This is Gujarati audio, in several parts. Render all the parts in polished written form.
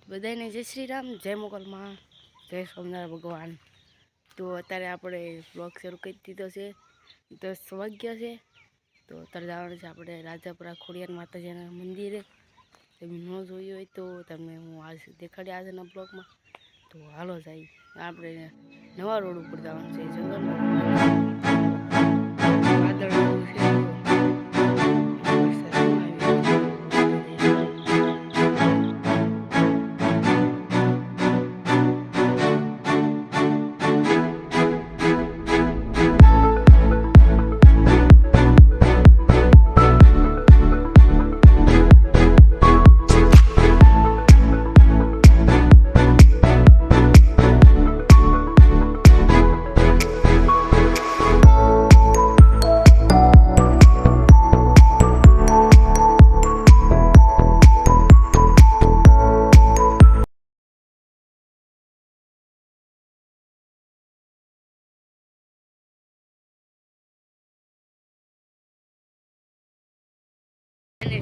બધાને જય શ્રી રામ, જય મોગલમાં, જય સોમનાથ ભગવાન। તો અત્યારે આપણે બ્લોગ શરૂ કરી દીધો છે, 10 વાગ્યા છે। તો અત્યારે જવાનું છે આપણે રાજાપુરા ખોડિયાર માતાજીના મંદિરે। તમે ન જોયું હોય તો તમને હું આજ દેખાડી આજના બ્લોગમાં। તો હાલો જાય, આપણે નવા રોડ ઉપર જવાનું છે, જંગલમાં વાદળ છે।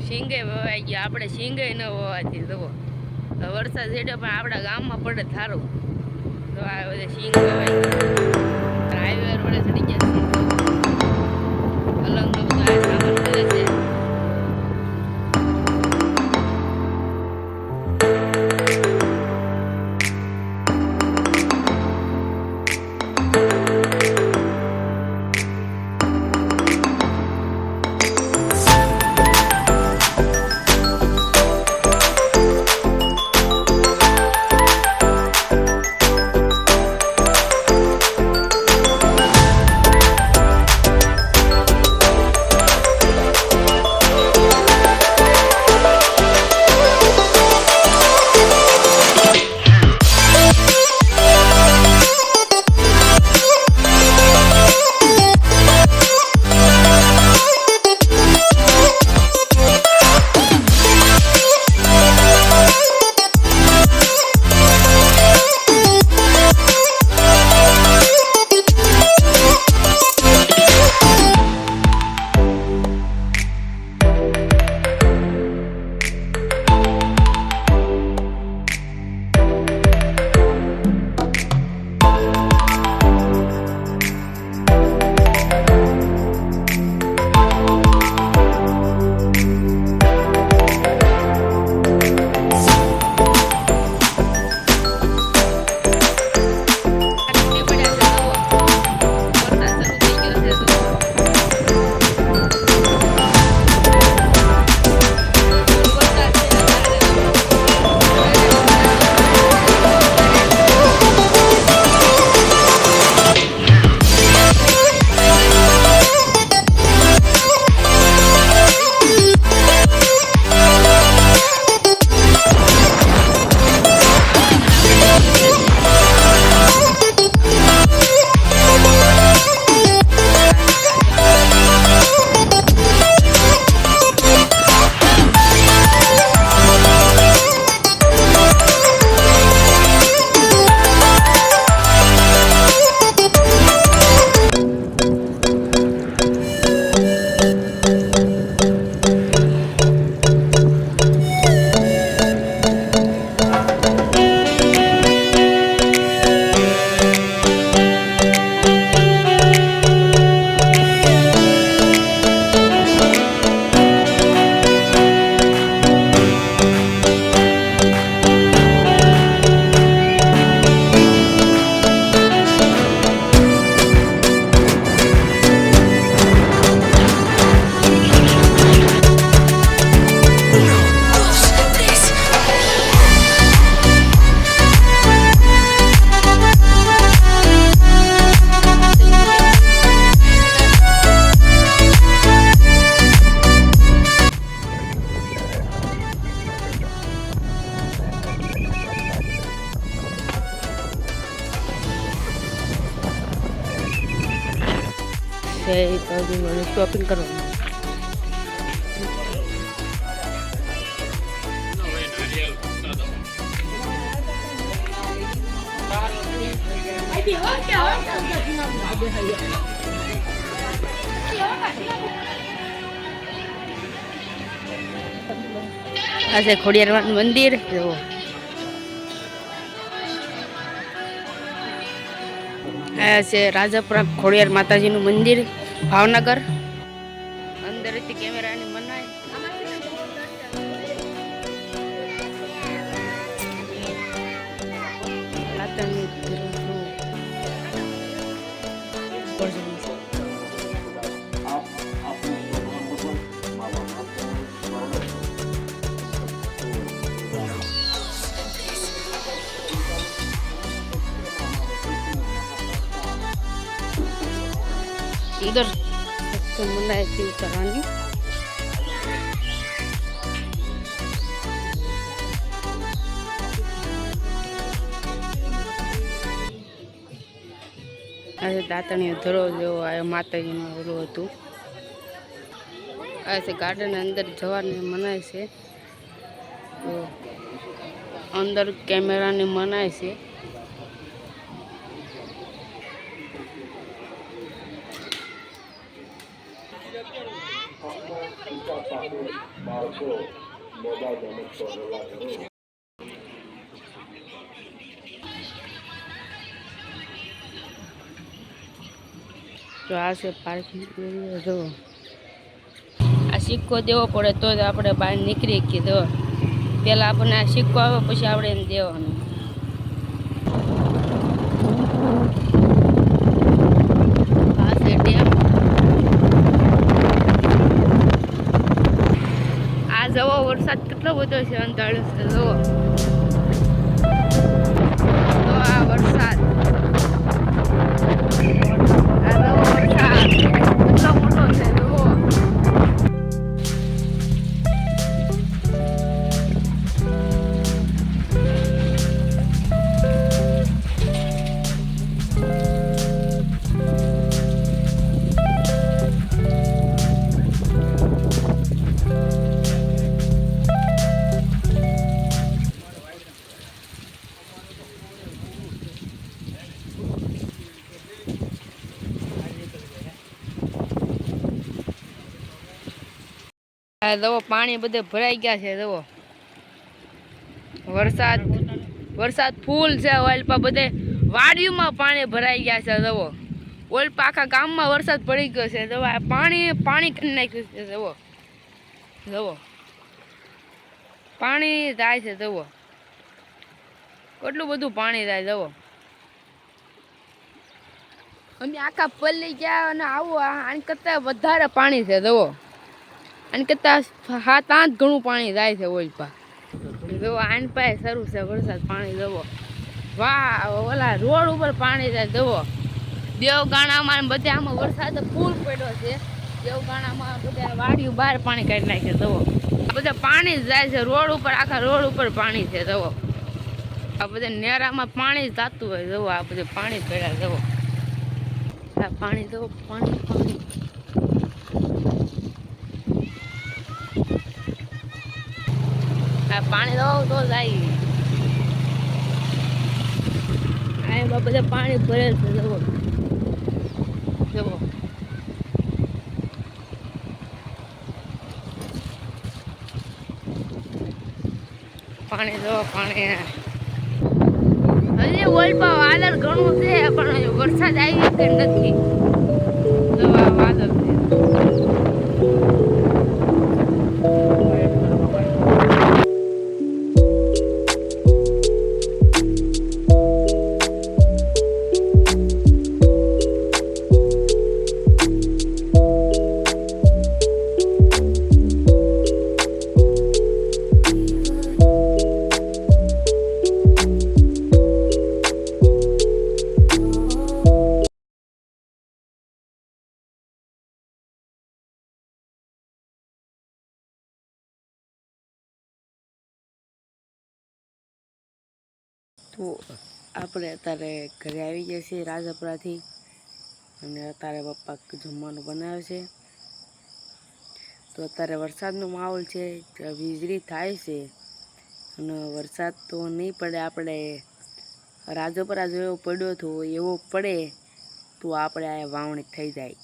શીંગે વવાઈ ગયા, આપણે શીંગે ન વવાતી જુઓ। વરસાદ હેડ્યો પણ આપણા ગામમાં પડે થારું, તો આ બધા શીંગ વવાઈ ગયા। હાઈવે રોડે ચડી ગયા છે, અલંગ બધું આ સામાન કરે છે। છે મને શોપિંગ કરવાનું. આ છે ખોડિયાર મંદિર. જો આ છે રાજાપુરા ખોડિયાર માતાજીનું મંદિર ભાવનગર. અંદરથી કેમેરાની મનાય. इधर तो मनाए थी उतरानी. આજે દાંતણીઓ ધરો જેવો આ માતાજીનું ઓલું હતું. આ છે ગાર્ડન અંદર જવાની મનાય છે. તો અંદર કેમેરાની મનાય છે. તો આ છે પાર્કિંગ એરિયા. જો આ સિક્કો દેવો પડે તો જ આપણે બહાર નીકળી શકીએ. તો પહેલાં આપણને આ સિક્કો આવે પછી આપણે એને દેવાનું. આ છે ડેમ. આ જવો વરસાદ કેટલો બધો છે. અંધારો છે જવો. તો આ વરસાદ જવો પાણી બધે ભરાઈ ગયા છે. જવો વરસાદ ફૂલ છે. ઓલપા બધે વાડીઓમાં પાણી ભરાઈ ગયા છે. જવો ઓલપા આખા ગામમાં વરસાદ પડી ગયો છે. જવો આ પાણી કરી નાખ્યું છે. જવો પાણી જાય છે. જવો કેટલું બધું પાણી જાય. જવો અમે આખા પલ્લી ગયા અને આવું આની કરતાં વધારે પાણી છે. જવો અને કરતાં 7-8 ગણું પાણી જાય છે. ઓલપા જો આની પાસે શરૂ છે વરસાદ પાણી. જવો વાહ ઓલા રોડ ઉપર પાણી જાય. જવો દેવગાણામાં બધે આમાં વરસાદ ફૂલ પડ્યો છે. દેવગાણામાં બધા વાડીઓ બહાર પાણી કાઢી નાખે. જવો બધા પાણી જ જાય છે રોડ ઉપર. આખા રોડ ઉપર પાણી છે. જવો આ બધા નેરામાં પાણી જતું હોય. જવો આ બધું પાણી પડ્યા. જવો આ પાણી. જવો પાણી પાણી દો તો જાય. એમાં બધા પાણી ભરેલ છે. જવો પાણી દો પાણી. હજી ઓલપા વાદળ ઘણું છે પણ વરસાદ આવી કે નથી. વાદળ છે. તો આપણે અત્યારે ઘરે આવી ગયા છીએ રાજાપુરાથી. અને અત્યારે પપ્પા જમવાનું બનાવે છે. તો અત્યારે વરસાદનો માહોલ છે. વીજળી થાય છે અને વરસાદ તો નહીં પડે. આપણે રાજપરા જેવો પડ્યો હતો એવો પડે તો આપણે આ વાવણી થઈ જાય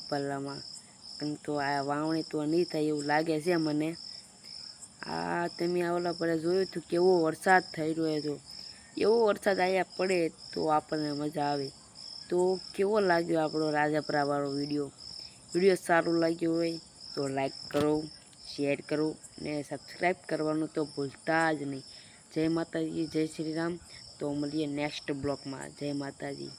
પલ્લામાં, પણ તો આ વાવણી તો નહીં થાય એવું લાગે છે મને. આ તમે ઓલા પર જોયું હતું કેવો વરસાદ થઈ રહ્યો હતો, એવો વરસાદ અહીંયા પડે તો આપણને મજા આવે. તો કેવો લાગ્યો આપણો રાજપરાવાળો વિડીયો સારું લાગ્યો હોય તો લાઈક કરો, શેર કરો ને સબસ્ક્રાઈબ કરવાનું તો ભૂલતા જ નહીં. જય માતાજી, જય શ્રી રામ. તો મળીએ નેક્સ્ટ બ્લોગમાં. જય માતાજી.